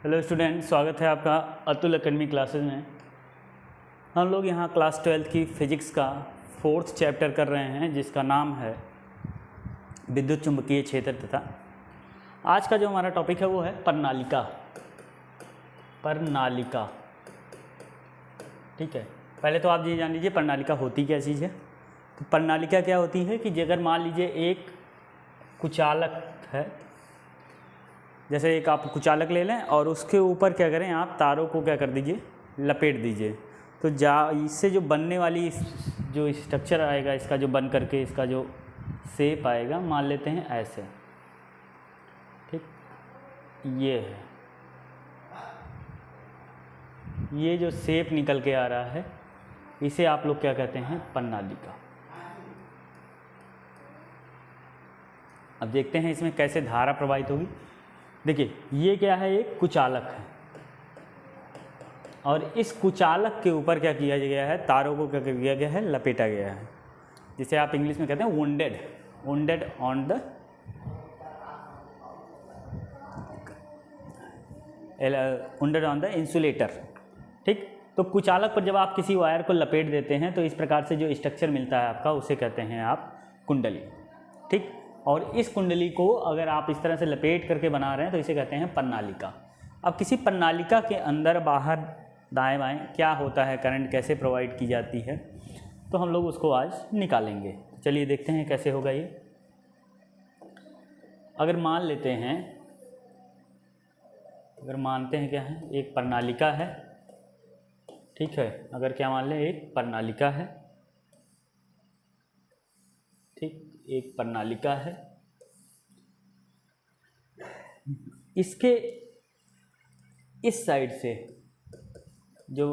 Hello student, स्वागत है आपका अतुल एकेडमी क्लासेस में। हम लोग यहाँ क्लास 12 की फिजिक्स का 4th चैप्टर कर रहे हैं, जिसका नाम है विद्युत चुंबकीय क्षेत्र तथा आज का जो हमारा टॉपिक है वो है प्रणालिका। प्रणालिका, ठीक है। पहले तो आप ये जान लीजिए प्रणालिका होती क्या चीज़ है। तो प्रणालिका क्या होती है कि अगर मान लीजिए एक कुचालक है, जैसे एक आप कुचालक ले लें और उसके ऊपर क्या करें, आप तारों को क्या कर दीजिए, लपेट दीजिए। तो इससे जो बनने वाली जो स्ट्रक्चर आएगा, इसका जो बन करके इसका जो शेप आएगा, मान लेते हैं ऐसे, ठीक। ये है, ये जो शेप निकल के आ रहा है इसे आप लोग क्या कहते हैं, प्रणालिका। अब देखते हैं इसमें कैसे धारा प्रवाहित होगी। देखिए ये क्या है, एक कुचालक है और इस कुचालक के ऊपर क्या किया गया है, तारों को क्या किया गया है, लपेटा गया है, जिसे आप इंग्लिश में कहते हैं वुंडेड ऑन द इंसुलेटर, ठीक। तो कुचालक पर जब आप किसी वायर को लपेट देते हैं तो इस प्रकार से जो स्ट्रक्चर मिलता है आपका, उसे कहते हैं आप कुंडली, ठीक। और इस कुंडली को अगर आप इस तरह से लपेट करके बना रहे हैं तो इसे कहते हैं प्रणालिका। अब किसी प्रणालिका के अंदर बाहर दाएं बाएं क्या होता है, करंट कैसे प्रोवाइड की जाती है, तो हम लोग उसको आज निकालेंगे। चलिए देखते हैं कैसे होगा ये। अगर मान लेते हैं, अगर मानते हैं क्या है, एक प्रणालिका है, ठीक है। अगर क्या मान लें, एक प्रणालिका है, ठीक, एक प्रणालिका है। इसके इस साइड से जो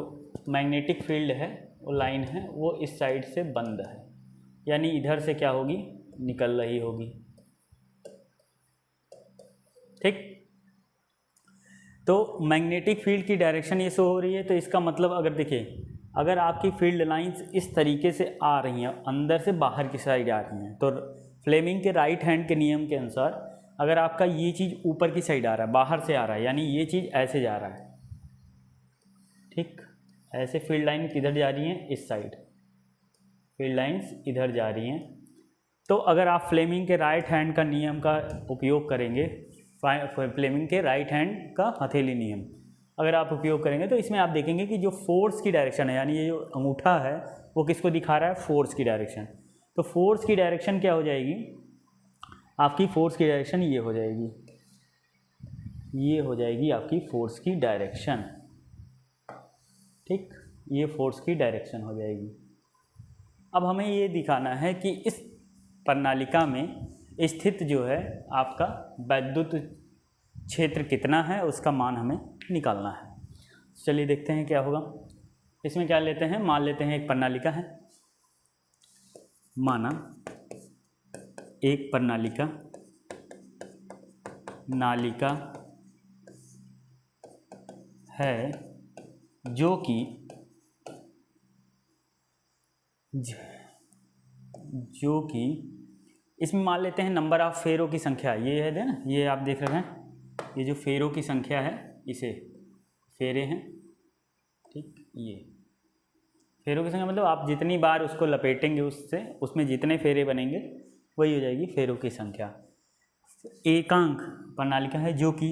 मैग्नेटिक फील्ड है, वो लाइन है, वो इस साइड से बंद है, यानी इधर से क्या होगी, निकल रही होगी, ठीक। तो मैग्नेटिक फील्ड की डायरेक्शन ये शो हो रही है। तो इसका मतलब अगर देखिए, अगर आपकी फील्ड लाइंस इस तरीके से आ रही हैं, अंदर से बाहर की साइड आ रही हैं, तो फ्लेमिंग के राइट हैंड के नियम के अनुसार अगर आपका ये चीज़ ऊपर की साइड आ रहा है, बाहर से आ रहा है, यानी ये चीज़ ऐसे जा रहा है, ठीक। ऐसे फील्ड लाइन किधर जा रही हैं, इस साइड फील्ड लाइंस इधर जा रही हैं। तो अगर आप फ्लेमिंग के राइट हैंड का नियम का उपयोग करेंगे, फ्लेमिंग के राइट हैंड का हथेली नियम अगर आप उपयोग करेंगे, तो इसमें आप देखेंगे कि जो फोर्स की डायरेक्शन है, यानी ये जो अंगूठा है वो किसको दिखा रहा है, फोर्स की डायरेक्शन। तो फोर्स की डायरेक्शन क्या हो जाएगी आपकी, फोर्स की डायरेक्शन ये हो जाएगी, ये हो जाएगी आपकी फोर्स की डायरेक्शन, ठीक। ये फोर्स की डायरेक्शन हो जाएगी। अब हमें ये दिखाना है कि इस प्रणालिका में स्थित जो है आपका वैद्युत क्षेत्र कितना है, उसका मान हमें निकालना है। चलिए देखते हैं क्या होगा। इसमें क्या लेते हैं, मान लेते हैं एक प्रणालिका है, माना एक प्रणालिका नालिका है जो कि इसमें मान लेते हैं नंबर ऑफ फेरों की संख्या, ये है ना, ये आप देख रहे हैं, ये जो फेरों की संख्या है, इसे फेरे हैं, ठीक। ये फेरों की संख्या मतलब आप जितनी बार उसको लपेटेंगे उसमें जितने फेरे बनेंगे वही हो जाएगी फेरों की संख्या। एकांक प्रणालिका है जो कि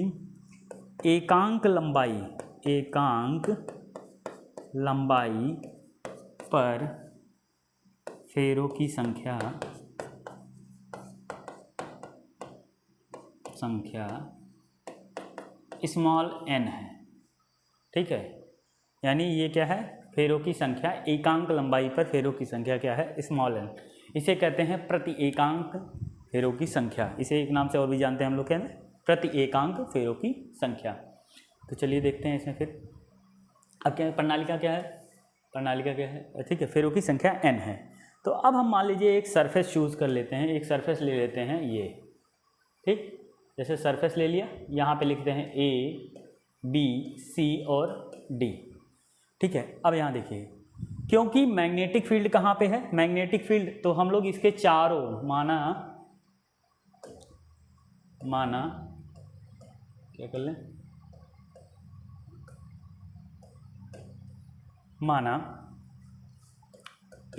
एकांक लंबाई पर फेरों की संख्या स्मॉल n है, ठीक है। यानी ये क्या है, फेरों की संख्या, एकांक लंबाई पर फेरों की संख्या क्या है, स्मॉल n। इसे कहते हैं प्रति एकांक फेरों की संख्या। इसे एक नाम से और भी जानते हैं हम लोग, क्या है, प्रति एकांक फेरों की संख्या। तो चलिए देखते हैं इसमें फिर। अब क्या है, प्रणालिका क्या है, प्रणालिका क्या है, ठीक है, फेरों की संख्या n है। तो अब हम मान लीजिए एक सरफेस चूज़ कर लेते हैं, एक सरफेस ले लेते हैं ये, ठीक। जैसे सरफेस ले लिया, यहाँ पे लिखते हैं A, B, C और D, ठीक है। अब यहाँ देखिए, क्योंकि मैग्नेटिक फील्ड कहाँ पे है, मैग्नेटिक फील्ड, तो हम लोग इसके चारों माना क्या कर लें, माना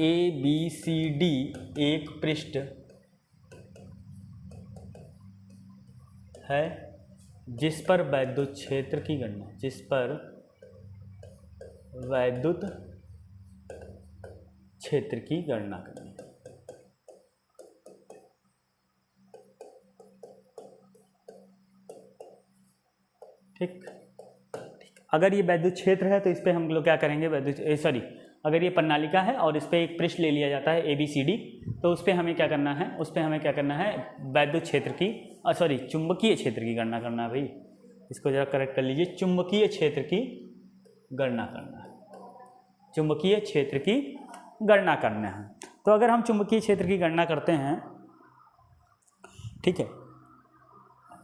ABCD एक पृष्ठ है जिस पर वैद्युत क्षेत्र की गणना, जिस पर वैद्युत क्षेत्र की गणना करनी है। ठीक, अगर ये वैद्युत क्षेत्र है तो इस पे हम लोग क्या करेंगे, अगर ये प्रणालिका है और इस पे एक पृष्ठ ले लिया जाता है ABCD, तो उस पे हमें क्या करना है, वैद्युत क्षेत्र की चुंबकीय क्षेत्र की गणना करना है। भाई इसको जरा करेक्ट कर लीजिए, चुंबकीय क्षेत्र की गणना करना है, चुंबकीय क्षेत्र की गणना करना है। तो अगर हम चुंबकीय क्षेत्र की गणना करते हैं, ठीक है,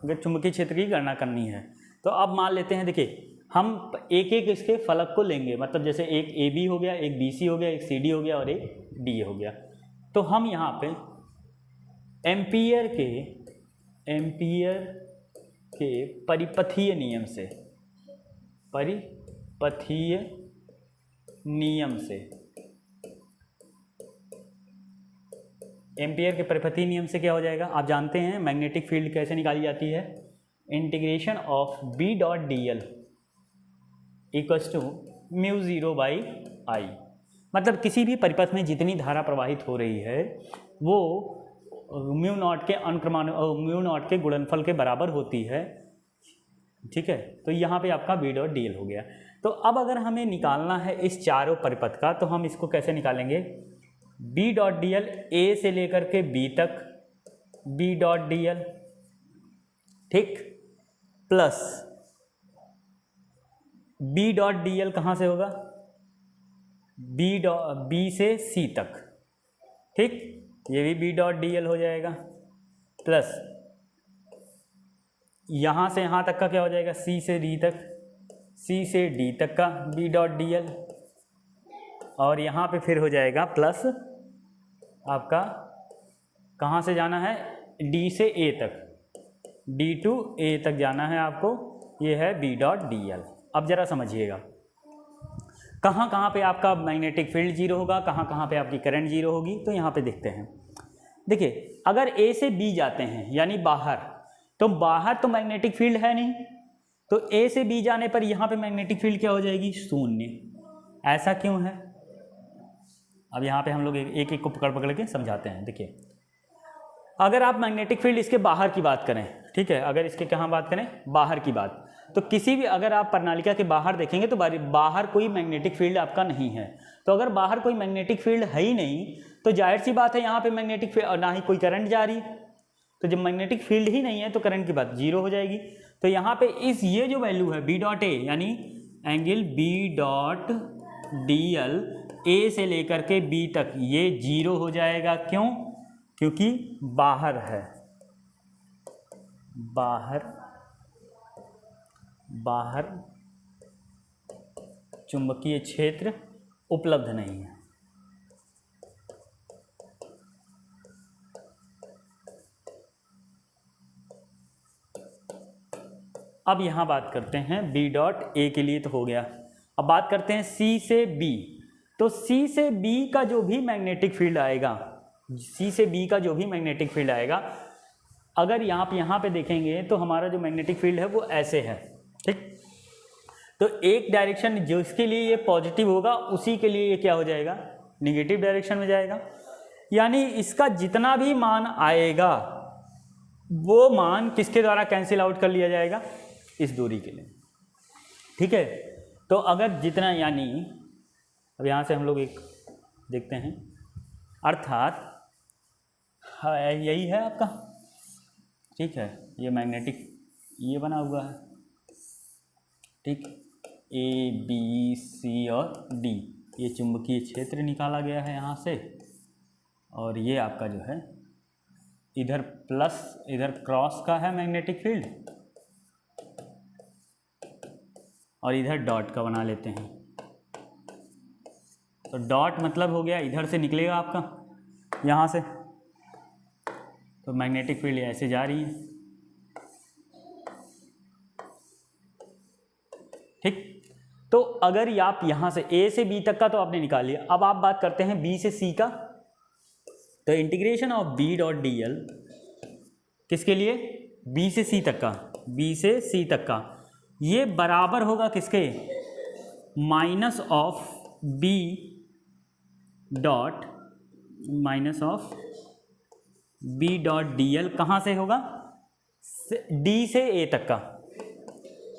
अगर चुंबकीय क्षेत्र की गणना करनी है तो अब मान लेते हैं, देखिए हम एक एक इसके फलक को लेंगे, मतलब जैसे एक AB हो गया, एक BC हो गया, एक CD हो गया और एक DA हो गया। तो हम यहाँ पे एम्पियर के परिपथीय नियम से एम्पियर के परिपथीय नियम से क्या हो जाएगा, आप जानते हैं मैग्नेटिक फील्ड कैसे निकाली जाती है, integration of B.dl equals to μ0/I। मतलब किसी भी परिपथ में जितनी धारा प्रवाहित हो रही है वो म्यू नॉट के गुणनफल के बराबर होती है। ठीक है, तो यहाँ पे आपका B.dl हो गया। तो अब अगर हमें निकालना है इस चारों परिपथ का, तो हम इसको कैसे निकालेंगे, B.dl A से लेकर के B तक B.dl, ठीक, प्लस B.dl कहाँ से होगा, B से C तक, ठीक, ये भी B.dl हो जाएगा, प्लस यहाँ से यहाँ तक का क्या हो जाएगा, C से D तक, C से D तक का B.dl, और यहाँ पे फिर हो जाएगा प्लस आपका कहाँ से जाना है, D से A तक, D to A तक जाना है आपको, ये है B.dl। अब जरा समझिएगा कहाँ कहाँ पे आपका मैग्नेटिक फील्ड जीरो होगा, कहाँ कहाँ पे आपकी करंट जीरो होगी। तो यहाँ पे देखते हैं, देखिए अगर A से B जाते हैं यानी बाहर, तो बाहर तो मैग्नेटिक फील्ड है नहीं, तो A से B जाने पर यहाँ पे मैग्नेटिक फील्ड क्या हो जाएगी, शून्य। ऐसा क्यों है, अब यहाँ पे हम लोग एक एक को पकड़ के समझाते हैं। देखिए अगर आप मैग्नेटिक फील्ड इसके बाहर की बात करें, ठीक है, अगर इसके कहाँ बात करें, बाहर की बात, तो किसी भी अगर आप प्रणालिका के बाहर देखेंगे तो बाहर कोई मैग्नेटिक फील्ड आपका नहीं है। तो अगर बाहर कोई मैग्नेटिक फील्ड है ही नहीं तो जाहिर सी बात है यहाँ पे मैग्नेटिक फील्ड, ना ही कोई करंट जा रही, तो जब मैग्नेटिक फील्ड ही नहीं है तो करंट की बात जीरो हो जाएगी। तो यहाँ पे ये जो वैल्यू है B.A यानी एंगल B.dl A से लेकर के B तक, ये जीरो हो जाएगा। क्यों, क्योंकि बाहर है, बाहर चुंबकीय क्षेत्र उपलब्ध नहीं है। अब यहाँ बात करते हैं B.A के लिए तो हो गया, अब बात करते हैं C से B। तो C से B का जो भी मैग्नेटिक फील्ड आएगा, C से B का जो भी मैग्नेटिक फील्ड आएगा, अगर यहाँ पे देखेंगे तो हमारा जो मैग्नेटिक फील्ड है वो ऐसे है, ठीक। तो एक डायरेक्शन जो इसके लिए ये पॉजिटिव होगा उसी के लिए ये क्या हो जाएगा, निगेटिव डायरेक्शन में जाएगा। यानी इसका जितना भी मान आएगा वो मान किसके द्वारा कैंसिल आउट कर लिया जाएगा, इस दूरी के लिए, ठीक है। तो अगर जितना, यानी अब यहाँ से हम लोग एक देखते हैं, अर्थात यही है आपका, ठीक है, ये मैग्नेटिक ये बना हुआ है, ठीक, A B C और D, ये चुंबकीय क्षेत्र निकाला गया है यहाँ से, और ये आपका जो है इधर प्लस इधर क्रॉस का है मैग्नेटिक फील्ड, और इधर डॉट का बना लेते हैं। तो डॉट मतलब हो गया इधर से निकलेगा आपका यहाँ से, तो मैग्नेटिक फील्ड ऐसे जा रही है, ठीक। तो अगर ये आप यहाँ से ए से बी तक का तो आपने निकाल लिया, अब आप बात करते हैं बी से सी का। तो integration of B dot D L किसके लिए, बी से सी तक का, बी से सी तक का, ये बराबर होगा किसके, minus of B dot D L, कहाँ से होगा, डी से ए तक का,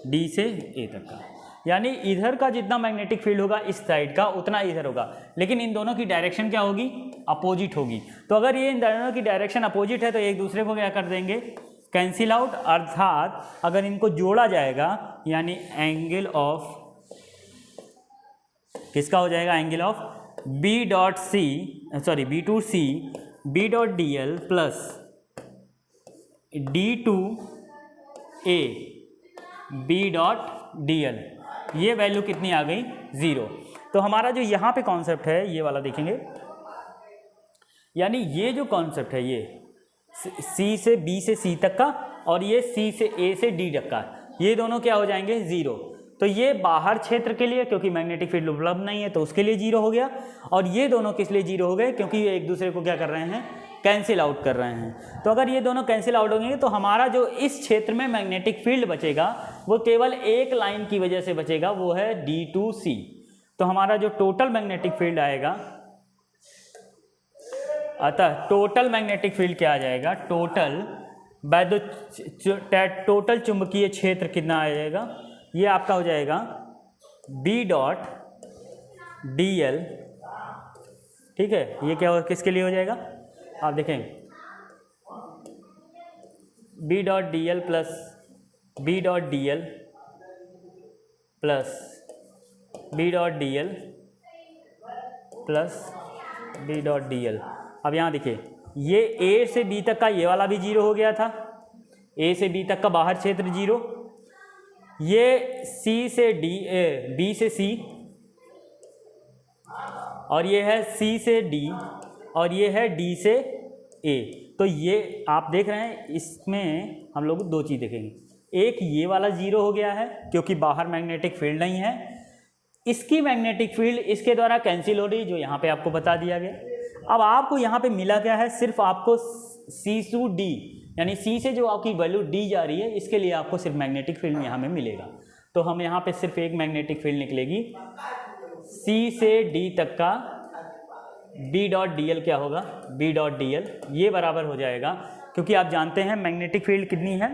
डी से ए तक का। यानी इधर का जितना मैग्नेटिक फील्ड होगा इस साइड का उतना इधर होगा, लेकिन इन दोनों की डायरेक्शन क्या होगी, अपोजिट होगी। तो अगर ये इन दोनों की डायरेक्शन अपोजिट है तो एक दूसरे को क्या कर देंगे, कैंसिल आउट। अर्थात अगर इनको जोड़ा जाएगा यानी एंगल ऑफ किसका हो जाएगा, angle of B dot C, sorry B to C B dot D L plus D to A B dot D L, ये वैल्यू कितनी आ गई, 0। तो हमारा जो यहाँ पे कॉन्सेप्ट है ये वाला देखेंगे, यानी ये जो कॉन्सेप्ट है ये सी से बी से सी तक का और ये सी से ए से डी तक का, ये दोनों क्या हो जाएंगे, 0। तो ये बाहर क्षेत्र के लिए, क्योंकि मैग्नेटिक फील्ड उपलब्ध नहीं है तो उसके लिए 0 हो गया, और ये दोनों किस लिए 0 हो गए, क्योंकि ये एक दूसरे को क्या कर रहे हैं, कैंसिल आउट कर रहे हैं। तो अगर ये दोनों कैंसिल आउट होंगे तो हमारा जो इस क्षेत्र में मैग्नेटिक फील्ड बचेगा वो केवल एक लाइन की वजह से बचेगा, वो है D2C। तो हमारा जो टोटल मैग्नेटिक फील्ड आएगा, अतः टोटल मैग्नेटिक फील्ड क्या आ जाएगा, टोटल चुंबकीय क्षेत्र कितना आ जाएगा, ये आपका हो जाएगा B डॉट डी एल। ठीक है, ये क्या किसके लिए हो जाएगा, आप देखें B dot D L plus B dot D L plus B dot D L plus B dot D L. अब यहाँ देखिए ये ए से बी तक का ये वाला भी 0 हो गया था, ए से बी तक का बाहर क्षेत्र 0, ये सी से डी बी से सी, और ये है सी से डी, और ये है डी से ए। तो ये आप देख रहे हैं, इसमें हम लोग दो चीज़ देखेंगे, एक ये वाला 0 हो गया है क्योंकि बाहर मैग्नेटिक फील्ड नहीं है, इसकी मैग्नेटिक फील्ड इसके द्वारा कैंसिल हो रही जो यहाँ पे आपको बता दिया गया। अब आपको यहाँ पे मिला क्या है, सिर्फ आपको सी टू डी, यानी सी से जो आपकी वैल्यू डी जा रही है इसके लिए आपको सिर्फ मैग्नेटिक फील्ड यहाँ में मिलेगा। तो हम यहाँ पे सिर्फ एक मैग्नेटिक फील्ड निकलेगी, सी से डी तक का बी डॉट डी एल क्या होगा, बी डॉट डी एल, ये बराबर हो जाएगा, क्योंकि आप जानते हैं मैग्नेटिक फील्ड कितनी है,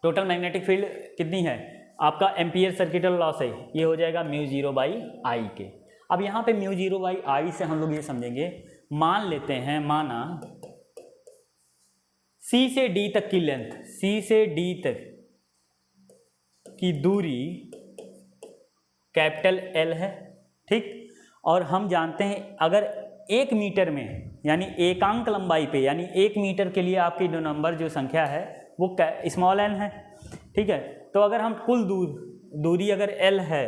टोटल मैग्नेटिक फील्ड कितनी है, आपका एम्पियर सर्किटल लॉस है, ये हो जाएगा म्यू 0 बाई आई के। अब यहाँ पे म्यू 0 बाई आई से हम लोग ये समझेंगे, मान लेते हैं, माना सी से डी तक की लेंथ, सी से डी तक की दूरी कैपिटल एल है, ठीक। और हम जानते हैं अगर 1 मीटर में यानी एकांक लंबाई पे, यानी 1 मीटर के लिए आपकी जो नंबर जो संख्या है वो स्मॉल एन है, ठीक है। तो अगर हम कुल दूरी अगर एल है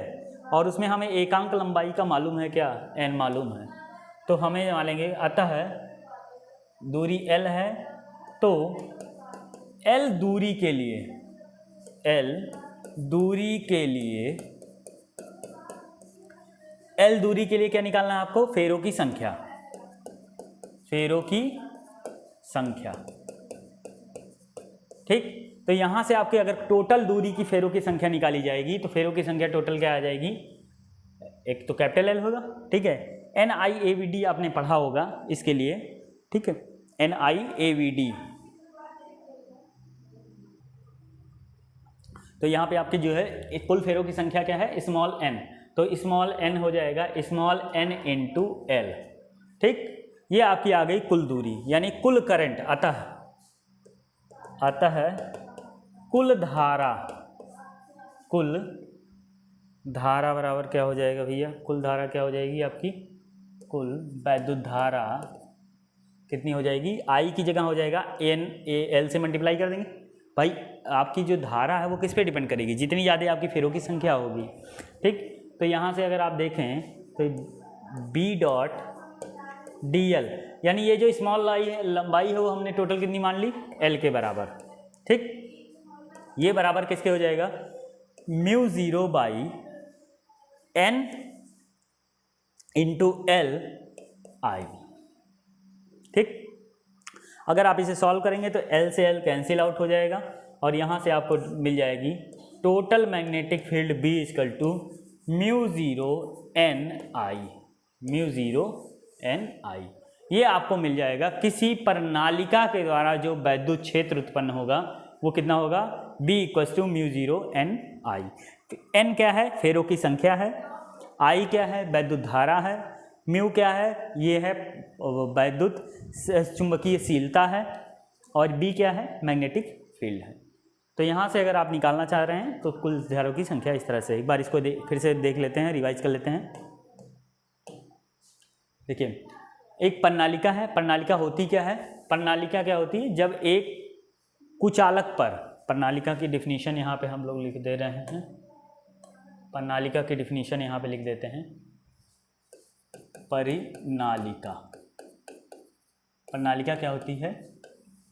और उसमें हमें एकांक लंबाई का मालूम है क्या, एन मालूम है, तो हमें मानेंगे, अतः दूरी एल है, तो एल दूरी के लिए, एल दूरी के लिए, एल दूरी के लिए क्या निकालना है आपको, फेरों की संख्या, फेरों की संख्या, ठीक। तो यहां से आपके अगर टोटल दूरी की फेरों की संख्या निकाली जाएगी तो फेरों की संख्या टोटल क्या आ जाएगी, एक तो कैपिटल एल होगा, ठीक है। NIAVD आपने पढ़ा होगा इसके लिए, ठीक है, NIAVD। तो यहाँ पे आपकी जो है कुल फेरों की संख्या क्या है, स्मॉल n, तो स्मॉल n हो जाएगा स्मॉल n इंटू एल, ठीक। ये आपकी आ गई कुल दूरी, यानी कुल करंट, अतः कुल धारा बराबर क्या हो जाएगा भैया, कुल धारा क्या हो जाएगी आपकी, कुल वैद्युत धारा कितनी हो जाएगी, आई की जगह हो जाएगा NaL से मल्टीप्लाई कर देंगे। भाई आपकी जो धारा है वो किस पे डिपेंड करेगी, जितनी ज़्यादा आपकी फेरों की संख्या होगी, ठीक। तो यहाँ से अगर आप देखें तो B डॉट डी एल, यानी ये जो स्मॉल लंबाई है वो हमने टोटल कितनी मान ली, L के बराबर, ठीक। ये बराबर किसके हो जाएगा, mu zero by N into L I. ठीक, अगर आप इसे सॉल्व करेंगे तो एल से एल कैंसिल आउट हो जाएगा और यहाँ से आपको मिल जाएगी total magnetic field B equal to mu zero N I, mu zero N I. ये आपको मिल जाएगा किसी प्रणालिका के द्वारा जो वैद्युत क्षेत्र उत्पन्न होगा वो कितना होगा, B equals to mu zero N I. N क्या है, फेरों की संख्या है, आई क्या है, वैद्युत धारा है, म्यू क्या है, ये है वैद्युत चुंबकीयशीलता है, और बी क्या है, मैग्नेटिक फील्ड है। तो यहाँ से अगर आप निकालना चाह रहे हैं तो कुल धारों की संख्या इस तरह से, एक बार इसको फिर से देख लेते हैं, रिवाइज कर लेते हैं। देखिए, एक प्रणालिका है, प्रणालिका होती क्या है, प्रणालिका क्या होती है, जब एक कुचालक पर, प्रणालिका की डिफिनीशन यहाँ पे हम लोग लिख दे रहे हैं, प्रणालिका की डिफिनीशन यहाँ पे लिख देते हैं, परिनालिका। प्रणालिका क्या होती है,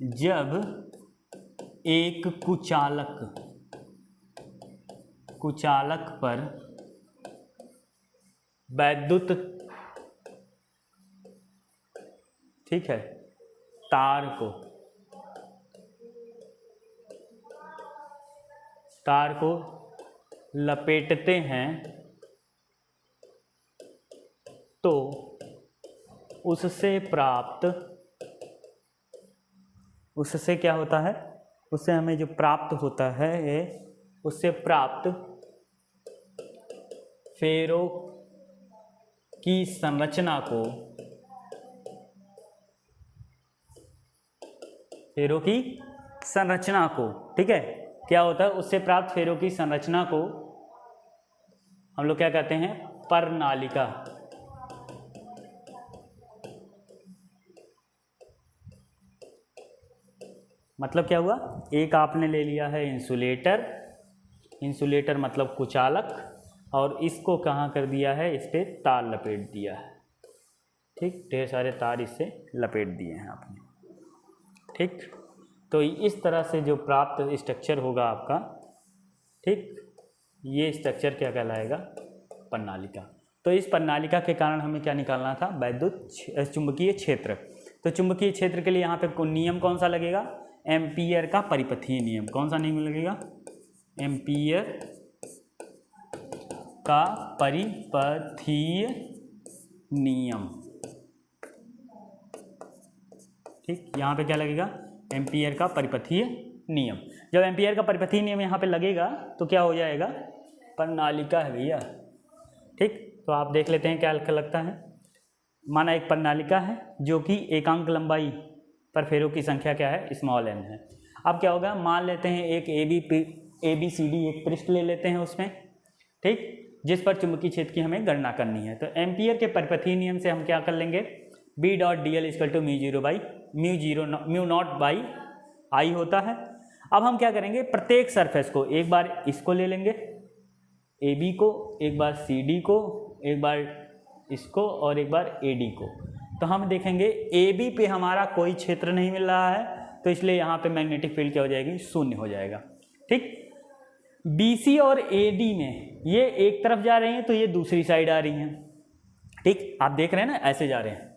जब एक कुचालक पर वैद्युत, ठीक है, तार को लपेटते हैं तो उससे क्या होता है, उससे हमें जो प्राप्त होता है, उससे प्राप्त फेरों की संरचना को, ठीक है, क्या होता है, उससे प्राप्त फेरों की संरचना को हम लोग क्या कहते हैं, प्रणालिका। मतलब क्या हुआ, एक आपने ले लिया है इंसुलेटर मतलब कुचालक, और इसको कहाँ कर दिया है, इस पे तार लपेट दिया है, ठीक, ढेर सारे तार इससे लपेट दिए हैं आपने, ठीक। तो इस तरह से जो प्राप्त स्ट्रक्चर होगा आपका, ठीक, ये स्ट्रक्चर क्या कहलाएगा, प्रणालिका। तो इस प्रणालिका के कारण हमें क्या निकालना था, वैद्युत चुंबकीय क्षेत्र। तो चुंबकीय क्षेत्र के लिए यहाँ पे नियम कौन सा लगेगा, एम्पियर का परिपथीय नियम। कौन सा नियम लगेगा, एम्पियर का परिपथीय नियम, ठीक, यहाँ पे क्या लगेगा, एम्पियर का परिपथीय नियम। जब एम्पियर का परिपथीय नियम यहाँ पे लगेगा तो क्या हो जाएगा, प्रणालिका है भैया, ठीक। तो आप देख लेते हैं क्या लगता है, माना एक प्रणालिका है जो कि एकांक लंबाई पर फेरों की संख्या क्या है, स्मॉल एन है। अब क्या होगा, मान लेते हैं एक ए बी सी डी एक पृष्ठ ले लेते हैं उसमें, ठीक, जिस पर चुंबकीय क्षेत्र की हमें गणना करनी है। तो एम्पियर के परिपथीय नियम से हम क्या कर लेंगे, B dot D L equal to mu not by I होता है। अब हम क्या करेंगे, प्रत्येक सरफेस को, एक बार इसको ले लेंगे ए बी को, एक बार सी डी को, एक बार इसको और एक बार ए डी को। तो हम देखेंगे ए बी पे हमारा कोई क्षेत्र नहीं मिल रहा है, तो इसलिए यहाँ पे मैग्नेटिक फील्ड क्या हो जाएगी, शून्य हो जाएगा, ठीक। बी सी और ए डी में ये एक तरफ जा रही हैं तो ये दूसरी साइड आ रही हैं, ठीक, आप देख रहे हैं ना, ऐसे जा रहे हैं,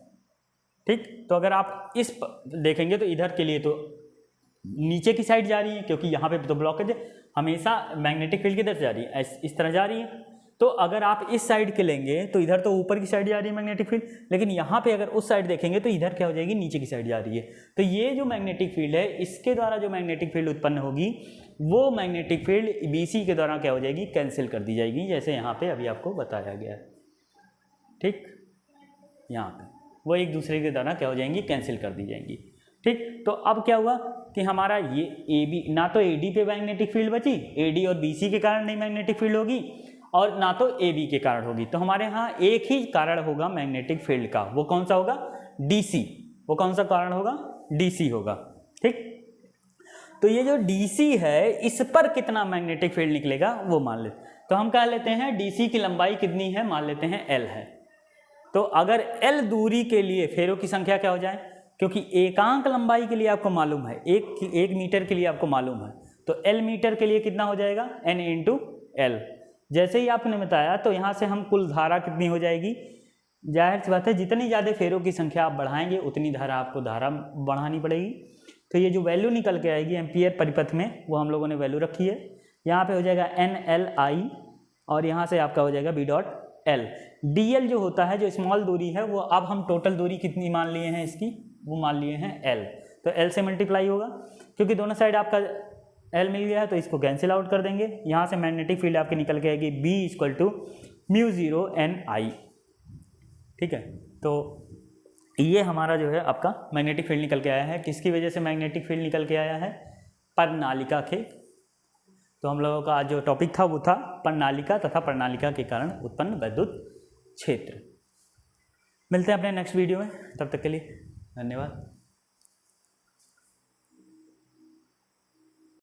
ठीक। तो अगर आप इस देखेंगे तो इधर के लिए तो नीचे की साइड जा रही है, क्योंकि यहाँ पे तो ब्लॉकेज है, हमेशा मैग्नेटिक फील्ड किधर जा रही है, इस तरह जा रही है। तो अगर आप इस साइड के लेंगे तो इधर तो ऊपर की साइड जा रही है मैग्नेटिक फील्ड, लेकिन यहाँ पे अगर उस साइड देखेंगे तो इधर क्या हो जाएगी, नीचे की साइड जा रही है। तो ये जो मैग्नेटिक फील्ड है, इसके द्वारा जो मैग्नेटिक फील्ड उत्पन्न होगी, वो मैग्नेटिक फील्ड बीसी के द्वारा क्या हो जाएगी, कैंसिल कर दी जाएगी, जैसे यहाँ पे अभी आपको बताया गया है, ठीक। यहाँ पे वो एक दूसरे के द्वारा क्या हो जाएंगी, कैंसिल कर दी जाएंगी, ठीक। तो अब क्या हुआ कि हमारा ये ए बी, ना तो ए डी पे मैग्नेटिक फील्ड बची, ए डी और बी सी के कारण नहीं मैग्नेटिक फील्ड होगी, और ना तो ए बी के कारण होगी। तो हमारे यहाँ एक ही कारण होगा मैग्नेटिक फील्ड का, वो कौन सा होगा, डी सी। वो कौन सा कारण होगा, डी सी होगा, ठीक। तो ये जो डी सी है, इस पर कितना मैग्नेटिक फील्ड निकलेगा वो मान लेते। तो हम कह लेते हैं डी सी की लंबाई कितनी है, मान लेते हैं एल है। तो अगर एल दूरी के लिए फेरों की संख्या क्या हो जाए, क्योंकि एकांक लंबाई के लिए आपको मालूम है, एक मीटर के लिए आपको मालूम है, तो एल मीटर के लिए कितना हो जाएगा, एन इंटू L। जैसे ही आपने बताया तो यहाँ से हम कुल धारा कितनी हो जाएगी, जाहिर सी बात है जितनी ज़्यादा फेरों की संख्या आप बढ़ाएंगे उतनी धारा आपको धारा बढ़ानी पड़ेगी। तो ये जो वैल्यू निकल के आएगी एम्पियर परिपथ में वो हम लोगों ने वैल्यू रखी है। यहाँ पे हो जाएगा NLI और यहाँ से आपका हो जाएगा B.L। DL जो होता है, जो स्मॉल दूरी है, वो अब हम टोटल दूरी कितनी मान लिए हैं इसकी, वो मान लिए हैं L। तो L से मल्टीप्लाई होगा, क्योंकि दोनों साइड आपका L मिल गया है तो इसको कैंसिल आउट कर देंगे। यहाँ से मैग्नेटिक फील्ड आपकी निकल के आएगी B=μ0NI। ठीक है, तो ये हमारा जो है आपका मैग्नेटिक फील्ड निकल के आया है। किसकी वजह से मैग्नेटिक फील्ड निकल के आया है, प्रणालिका के। तो हम लोगों का आज जो टॉपिक था वो था प्रणालिका तथा प्रणालिका के कारण उत्पन्न वैद्युत क्षेत्र। मिलते हैं अपने नेक्स्ट वीडियो में, तब तक के लिए धन्यवाद।